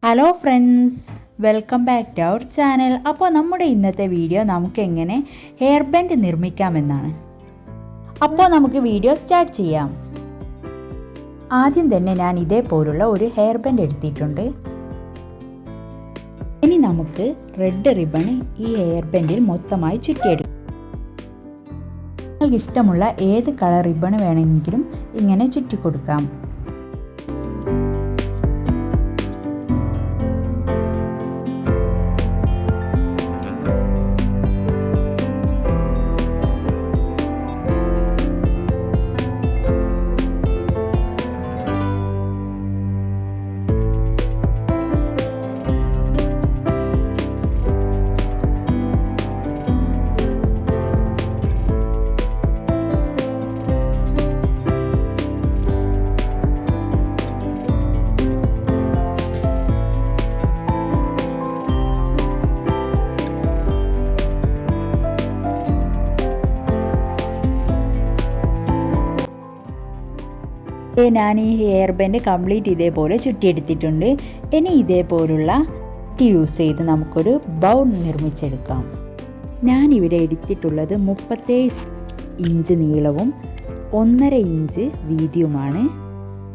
Hello friends, welcome back to our channel. അപ്പോൾ നമ്മുടെ ഇന്നത്തെ വീഡിയോ നമുക്ക് എങ്ങനെ ഹെയർ ബാൻഡ് നിർമ്മിക്കാമെന്നാണ്. അപ്പോൾ നമുക്ക് വീഡിയോ സ്റ്റാർട്ട് ചെയ്യാം. ആദ്യം തന്നെ ഞാൻ ഇതേപോലുള്ള ഒരു ഹെയർ ബാൻഡ് എടുത്തിട്ടുണ്ട്. ഇനി നമുക്ക് റെഡ് റിബൺ ഈ ഹെയർ ബാൻഡിൽ മൊത്തമായി ചുറ്റിയെടുക്കാം. നിങ്ങൾക്ക് ഇഷ്ടമുള്ള ഏത് കളർ റിബൺ വേണമെങ്കിലും ഇങ്ങനെ ചുറ്റിക്കൊടുക്കാം. ഞാൻ ഈ ഹെയർ ബാൻഡ് കംപ്ലീറ്റ് ഇതേപോലെ ചുറ്റിയെടുത്തിട്ടുണ്ട്. ഇനി ഇതേപോലുള്ള യൂസ് ചെയ്ത് നമുക്കൊരു ബൗൾ നിർമ്മിച്ചെടുക്കാം. ഞാനിവിടെ എടുത്തിട്ടുള്ളത് 37 ഇഞ്ച് നീളവും 1.5 ഇഞ്ച് വീതിയുമാണ്.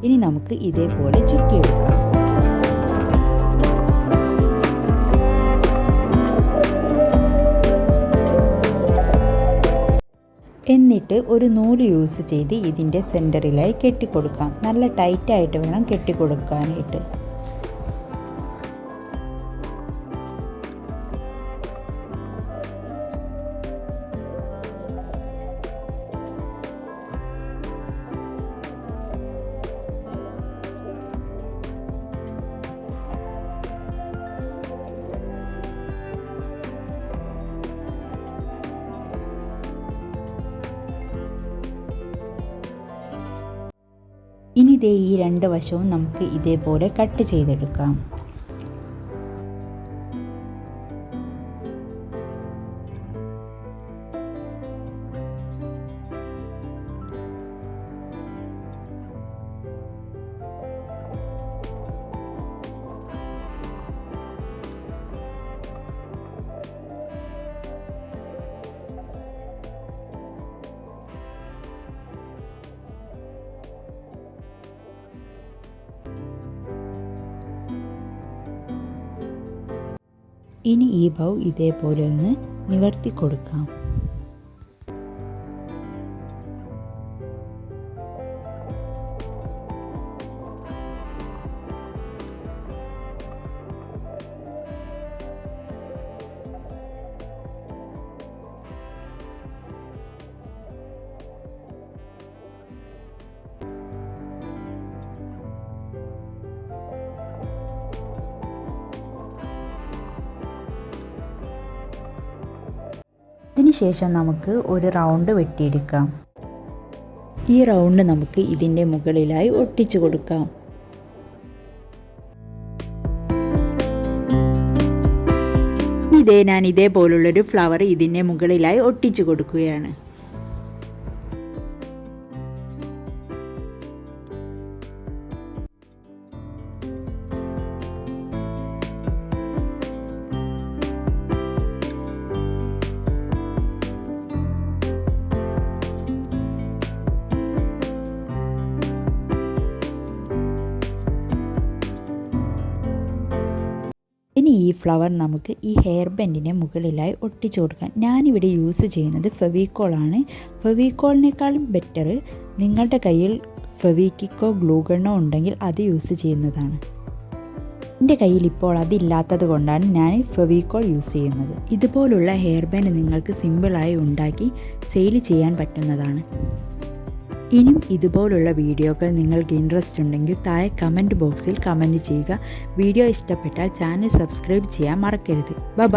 ഇനി നമുക്ക് ഇതേപോലെ ചുറ്റിയെടുക്കാം. എന്നിട്ട് ഒരു നൂല് യൂസ് ചെയ്ത് ഇതിൻ്റെ സെൻറ്ററിലായി കെട്ടിക്കൊടുക്കാം. നല്ല ടൈറ്റായിട്ട് വേണം കെട്ടിക്കൊടുക്കാനായിട്ട്. ഇനി ദേ ഈ രണ്ട് വശവും നമുക്ക് ഇതേപോലെ കട്ട് ചെയ്തെടുക്കാം. ഇനി ഈ ബൗ ഇതേപോലെ ഒന്ന് നിവർത്തി കൊടുക്കാം. അതിനുശേഷം നമുക്ക് ഒരു റൗണ്ട് വെട്ടിയെടുക്കാം. ഈ റൗണ്ട് നമുക്ക് ഇതിൻ്റെ മുകളിലായി ഒട്ടിച്ചു കൊടുക്കാം. ഞാൻ ഇതേപോലുള്ളൊരു ഫ്ലവർ ഇതിൻ്റെ മുകളിലായി ഒട്ടിച്ചു കൊടുക്കുകയാണ്. ഇനി ഈ ഫ്ലവർ നമുക്ക് ഈ ഹെയർ ബാൻഡിൻ്റെ മുകളിലായി ഒട്ടിച്ചു കൊടുക്കാം. ഞാനിവിടെ യൂസ് ചെയ്യുന്നത് ഫെവിക്കോളാണ്. ഫെവിക്കോളിനേക്കാളും ബെറ്റർ നിങ്ങളുടെ കയ്യിൽ ഫെവിക്വിക്കോ ഗ്ലൂഗണ്ണോ ഉണ്ടെങ്കിൽ അത് യൂസ് ചെയ്യുന്നതാണ്. എൻ്റെ കയ്യിൽ ഇപ്പോൾ അതില്ലാത്തത് കൊണ്ടാണ് ഞാൻ ഫെവിക്കോൾ യൂസ് ചെയ്യുന്നത്. ഇതുപോലുള്ള ഹെയർ ബാൻഡ് നിങ്ങൾക്ക് സിമ്പിളായി ഉണ്ടാക്കി സെയിൽ ചെയ്യാൻ പറ്റുന്നതാണ്. ഇനിയും ഇതുപോലുള്ള വീഡിയോകൾ നിങ്ങൾക്ക് ഇൻട്രസ്റ്റ് ഉണ്ടെങ്കിൽ താഴെ കമൻറ്റ് ബോക്സിൽ കമൻറ്റ് ചെയ്യുക. വീഡിയോ ഇഷ്ടപ്പെട്ടാൽ ചാനൽ സബ്സ്ക്രൈബ് ചെയ്യാൻ മറക്കരുത്. ബൈ.